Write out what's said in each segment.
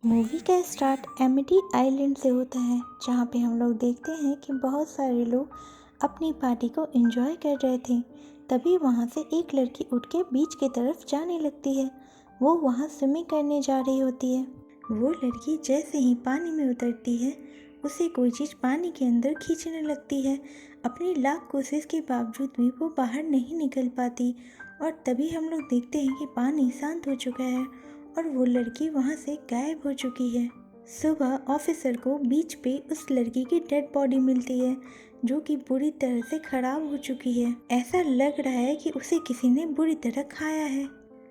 Movie का start Amity island से होता है, जहाँ पे हम लोग देखते हैं कि बहुत सारे लोग अपनी पार्टी को एंजॉय कर रहे थे। तभी वहाँ से एक लड़की उठ के बीच की तरफ जाने लगती है। वो वहाँ स्विमिंग करने जा रही होती है। वो लड़की जैसे ही पानी में उतरती है, उसे कोई चीज़ पानी के अंदर खींचने लगती है। अपनी लाख कोशिश के बावजूद भी वो बाहर नहीं निकल पाती। और तभी हम लोग देखते हैं कि पानी शांत हो चुका है और वो लड़की वहाँ से गायब हो चुकी है। सुबह ऑफिसर को बीच पे उस लड़की की डेड बॉडी मिलती है, जो कि बुरी तरह से खराब हो चुकी है। ऐसा लग रहा है कि उसे किसी ने बुरी तरह खाया है।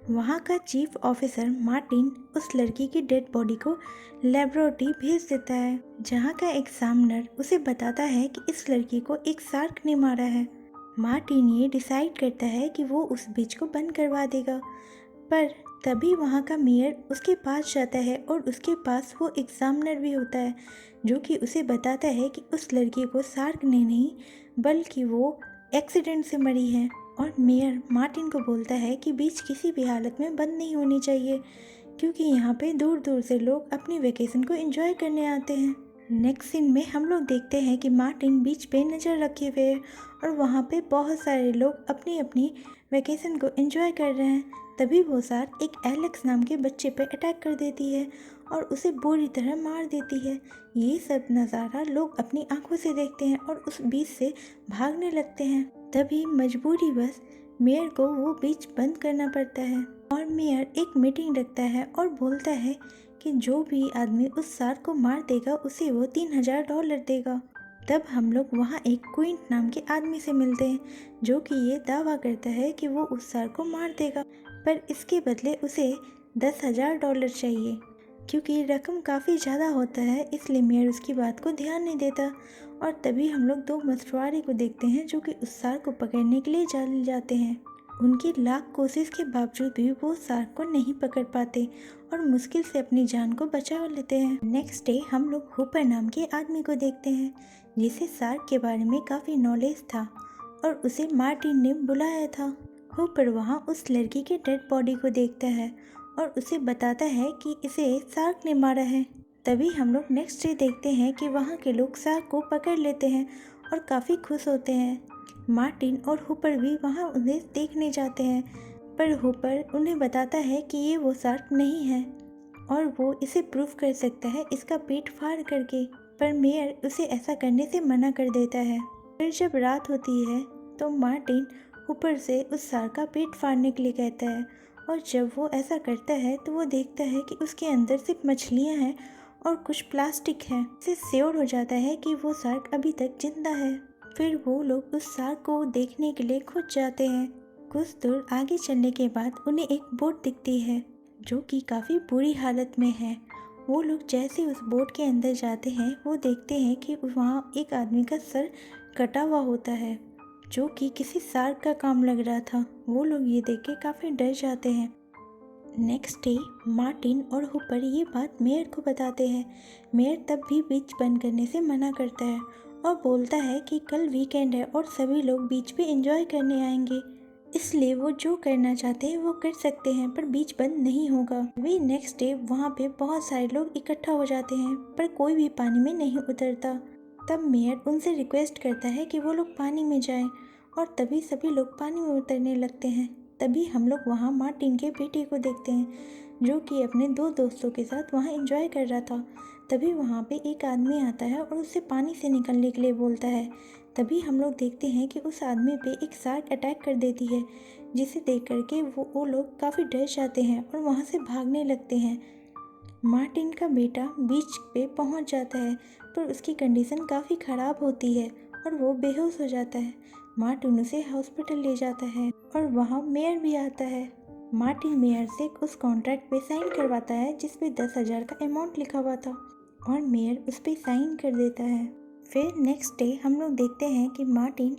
वहाँ का चीफ ऑफिसर मार्टिन उस लड़की की डेड बॉडी को लेबोरेटरी भेज देता है, जहाँ का एग्जामिनर उसे बताता है कि इस लड़की को एक शार्क ने मारा है। मार्टिन ये डिसाइड करता है कि वो उस बीच को बंद करवा देगा, पर तभी वहाँ का मेयर उसके पास जाता है और उसके पास वो एग्जामिनर भी होता है, जो कि उसे बताता है कि उस लड़की को शार्क ने नहीं बल्कि वो एक्सीडेंट से मरी है। और मेयर मार्टिन को बोलता है कि बीच किसी भी हालत में बंद नहीं होनी चाहिए, क्योंकि यहाँ पे दूर दूर से लोग अपनी वेकेशन को एंजॉय करने आते हैं। नेक्स्ट सीन में हम लोग देखते हैं कि मार्टिन बीच पे नज़र रखे हुए है और वहाँ पे बहुत सारे लोग अपनी अपनी वेकेशन को एंजॉय कर रहे हैं। तभी वो शार्क एक एलेक्स नाम के बच्चे पे अटैक कर देती है और उसे बुरी तरह मार देती है। ये सब नज़ारा लोग अपनी आंखों से देखते हैं और उस बीच से भागने लगते हैं। तभी मजबूरी बस मेयर को वो बीच बंद करना पड़ता है और मेयर एक मीटिंग रखता है और बोलता है कि जो भी आदमी उस शार्क को मार देगा उसे वो $3000 देगा। तब हम लोग वहाँ एक क्विंट नाम के आदमी से मिलते हैं, जो कि ये दावा करता है कि वो उस शार्क को मार देगा, पर इसके बदले उसे $10,000 चाहिए। क्योंकि रकम काफ़ी ज़्यादा होता है, इसलिए मेयर उसकी बात को ध्यान नहीं देता। और तभी हम लोग दो मछुआरे को देखते हैं, जो कि उस शार्क को पकड़ने के लिए चले जाते हैं। उनकी लाख कोशिश के बावजूद भी वो शार्क को नहीं पकड़ पाते और मुश्किल से अपनी जान को बचा लेते हैं। नेक्स्ट डे हम लोग हुपर नाम के आदमी को देखते हैं, जिसे शार्क के बारे में काफ़ी नॉलेज था और उसे मार्टिन ने बुलाया था। हुपर वहाँ उस लड़की के डेड बॉडी को देखता है और उसे बताता है कि इसे शार्क ने मारा है। तभी हम लोग नेक्स्ट डे देखते हैं कि वहाँ के लोग शार्क को पकड़ लेते हैं और काफ़ी खुश होते हैं। मार्टिन और हुपर भी वहाँ उन्हें देखने जाते हैं, पर हुपर उन्हें बताता है कि ये वो शार्क नहीं है और वो इसे प्रूव कर सकता है इसका पेट फाड़ करके। पर मेयर उसे ऐसा करने से मना कर देता है। फिर जब रात होती है तो मार्टिन हुपर से उस शार्क का पेट फाड़ने के लिए कहता है, और जब वो ऐसा करता है तो वो देखता है कि उसके अंदर सिर्फ मछलियाँ हैं और कुछ प्लास्टिक है। इससे श्योर हो जाता है कि वो शार्क अभी तक जिंदा है। फिर वो लोग उस शार्क को देखने के लिए खुद जाते हैं। कुछ दूर आगे चलने के बाद उन्हें एक बोट दिखती है, जो कि काफ़ी बुरी हालत में है। वो लोग जैसे उस बोट के अंदर जाते हैं, वो देखते हैं कि वहाँ एक आदमी का सर कटा हुआ होता है, जो कि किसी शार्क का काम लग रहा था। वो लोग ये देख के काफ़ी डर जाते हैं। नेक्स्ट डे मार्टिन और हुपर ये बात मेयर को बताते हैं। मेयर तब भी बीच बंद करने से मना करता है और बोलता है कि कल वीकेंड है और सभी लोग बीच पे एंजॉय करने आएंगे, इसलिए वो जो करना चाहते हैं वो कर सकते हैं, पर बीच बंद नहीं होगा। वे नेक्स्ट डे वहाँ पे बहुत सारे लोग इकट्ठा हो जाते हैं, पर कोई भी पानी में नहीं उतरता। तब मेयर उनसे रिक्वेस्ट करता है कि वो लोग पानी में जाएं और तभी सभी लोग पानी में उतरने लगते हैं। तभी हम लोग वहाँ मार्टिन के बेटे को देखते हैं, जो कि अपने दो दोस्तों के साथ वहाँ एंजॉय कर रहा था। तभी वहाँ पे एक आदमी आता है और उससे पानी से निकलने के लिए बोलता है। तभी हम लोग देखते हैं कि उस आदमी पे एक शार्क अटैक कर देती है, जिसे देख करके वो लोग काफ़ी डर जाते हैं और वहाँ से भागने लगते हैं। मार्टिन का बेटा बीच पे पहुँच जाता है, पर उसकी कंडीशन काफ़ी ख़राब होती है और वो बेहोश हो जाता है। मार्टिन उसे हॉस्पिटल ले जाता है और वहाँ मेयर भी आता है। मार्टिन मेयर से उस कॉन्ट्रैक्ट पे साइन करवाता है, जिस पे 10,000 का अमाउंट लिखा हुआ था, और मेयर उस पे साइन कर देता है। फिर नेक्स्ट डे हम लोग देखते हैं कि मार्टिन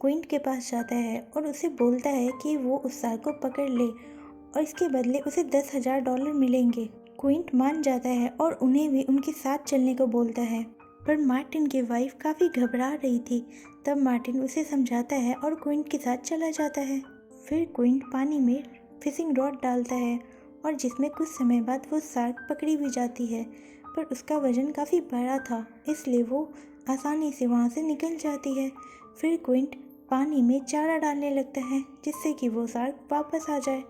क्विंट के पास जाता है और उसे बोलता है कि वो उस शार्क को पकड़ ले और इसके बदले उसे $10,000 मिलेंगे। क्विंट मान जाता है और उन्हें भी उनके साथ चलने को बोलता है, पर मार्टिन की वाइफ काफ़ी घबरा रही थी। तब मार्टिन उसे समझाता है और क्विंट के साथ चला जाता है। फिर क्विंट पानी में फिशिंग रॉड डालता है और जिसमें कुछ समय बाद वो शार्क पकड़ी भी जाती है, पर उसका वजन काफ़ी बड़ा था, इसलिए वो आसानी से वहाँ से निकल जाती है। फिर क्विंट पानी में चारा डालने लगता है जिससे कि वो शार्क वापस आ जाए।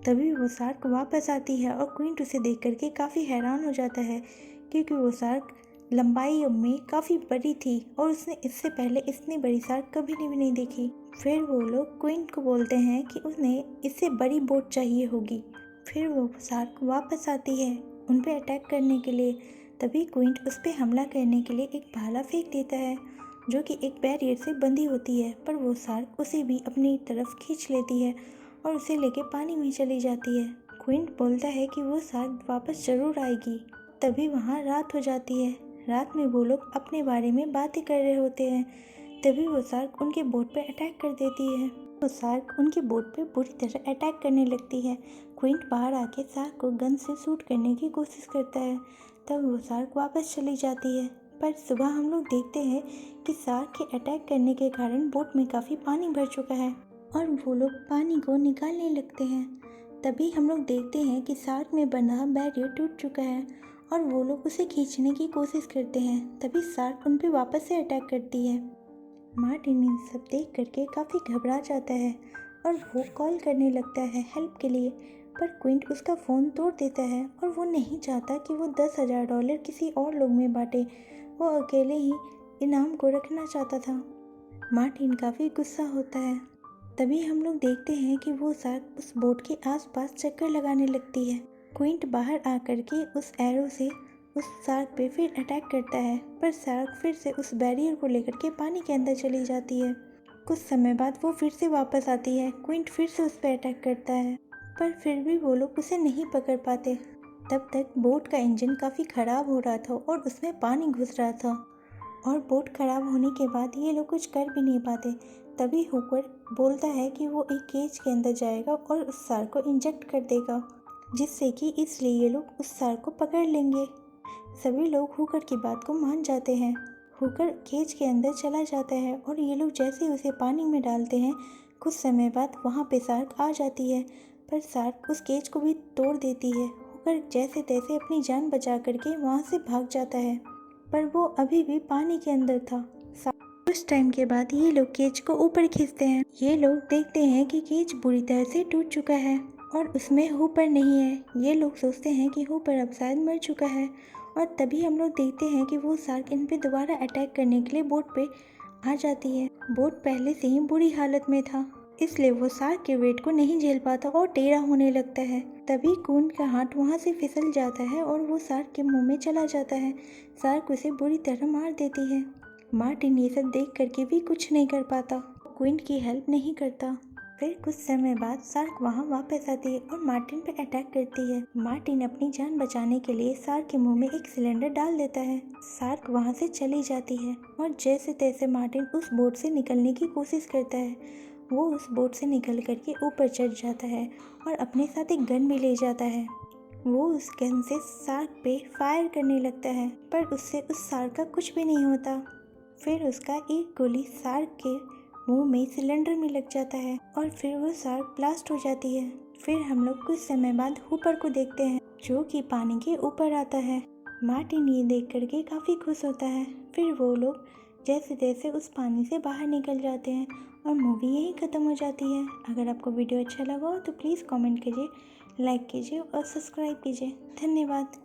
तभी वो शार्क वापस आती है और क्विंट उसे देख करके काफ़ी हैरान हो जाता है, क्योंकि वो शार्क लंबाई में काफ़ी बड़ी थी और उसने इससे पहले इतनी बड़ी शार्क कभी भी नहीं देखी। फिर वो लोग क्विंट को बोलते हैं कि उन्हें इससे बड़ी बोट चाहिए होगी। फिर वो शार्क वापस आती है उन पे अटैक करने के लिए। तभी क्विंट उस पर हमला करने के लिए एक भाला फेंक देता है जो कि एक बैरियर से बंधी होती है, पर वो शार्क उसे भी अपनी तरफ खींच लेती है और उसे लेके पानी में चली जाती है। क्विंट बोलता है कि वो शार्क वापस ज़रूर आएगी। तभी वहाँ रात हो जाती है। रात में वो लोग अपने बारे में बातें कर रहे होते हैं। तभी वो शार्क उनके बोट पे अटैक कर देती है। वो शार्क उनकी बोट पे बुरी तरह अटैक करने लगती है। क्विंट बाहर आके शार्क को गन से शूट करने की कोशिश करता है। तब वो शार्क वापस चली जाती है। पर सुबह हम लोग देखते हैं कि शार्क के अटैक करने के कारण बोट में काफ़ी पानी भर चुका है और वो लोग पानी को निकालने लगते हैं। तभी हम लोग देखते हैं कि शार्क में बंधा बैरियर टूट चुका है और वो लोग उसे खींचने की कोशिश करते हैं। तभी शार्क उन पर वापस से अटैक करती है। मार्टिन इन सब देख करके काफ़ी घबरा जाता है और वो कॉल करने लगता है हेल्प के लिए, पर क्विंट उसका फ़ोन तोड़ देता है और वो नहीं चाहता कि वो $10,000 किसी और लोग में बांटे। वो अकेले ही इनाम को रखना चाहता था। मार्टिन काफ़ी गुस्सा होता है। तभी हम लोग देखते हैं कि वो शार्क उस बोट के आसपास चक्कर लगाने लगती है। क्विंट बाहर आकर के उस एरो से उस शार्क पे फिर अटैक करता है, पर शार्क फिर से उस बैरियर को लेकर के पानी के अंदर चली जाती है। कुछ समय बाद वो फिर से वापस आती है। क्विंट फिर से उस पर अटैक करता है, पर फिर भी वो लोग उसे नहीं पकड़ पाते। तब तक बोट का इंजन काफ़ी ख़राब हो रहा था और उसमें पानी घुस रहा था और बोट ख़राब होने के बाद ये लोग कुछ कर भी नहीं पाते। तभी हुकर बोलता है कि वो एक केज के अंदर जाएगा और उस शार्क को इंजेक्ट कर देगा, जिससे कि इसलिए ये लोग उस शार्क को पकड़ लेंगे। सभी लोग हुकर की बात को मान जाते हैं। हुकर केज के अंदर चला जाता है और ये लोग जैसे ही उसे पानी में डालते हैं, कुछ समय बाद वहाँ पे शार्क आ जाती है, पर शार्क उस केज को भी तोड़ देती है। हुकर जैसे तैसे अपनी जान बचा करके वहाँ से भाग जाता है, पर वो अभी भी पानी के अंदर था। कुछ टाइम के बाद ये लोग केज को ऊपर खींचते हैं। ये लोग देखते हैं कि केज बुरी तरह से टूट चुका है और उसमें हुपर नहीं है। ये लोग सोचते हैं कि हुपर अब शायद मर चुका है और तभी हम लोग देखते हैं कि वो शार्क इन पे दोबारा अटैक करने के लिए बोट पे आ जाती है। बोट पहले से ही बुरी हालत में था, इसलिए वो शार्क के वेट को नहीं झेल पाता और टेढ़ा होने लगता है। तभी क्विंट का हाथ वहाँ से फिसल जाता है और वो शार्क के मुंह में चला जाता है। शार्क उसे बुरी तरह मार देती है। मार्टिन ये सब देख करके भी कुछ नहीं कर पाता, क्विंट की हेल्प नहीं करता। फिर कुछ समय बाद शार्क वहाँ वापस आती है और मार्टिन पे अटैक करती है। मार्टिन अपनी जान बचाने के लिए शार्क के मुंह में एक सिलेंडर डाल देता है। शार्क वहाँ से चली जाती है और जैसे तैसे मार्टिन उस बोट से निकलने की कोशिश करता है। वो उस बोट से निकल करके ऊपर चढ़ जाता है और अपने साथ एक गन भी ले जाता है। वो उस गन से शार्क पे फायर करने लगता है, पर उससे उस शार्क का कुछ भी नहीं होता। फिर उसका एक गोली शार्क के मुंह में सिलेंडर में लग जाता है और फिर वो शार्क ब्लास्ट हो जाती है। फिर हम लोग कुछ समय बाद हुपर को देखते हैं जो कि पानी के ऊपर आता है। मार्टिन ये देख करके काफ़ी खुश होता है। फिर वो लोग जैसे तैसे उस पानी से बाहर निकल जाते हैं और मूवी यहीं ख़त्म हो जाती है। अगर आपको वीडियो अच्छा लगा हो तो प्लीज़ कमेंट कीजिए, लाइक कीजिए और सब्सक्राइब कीजिए। धन्यवाद।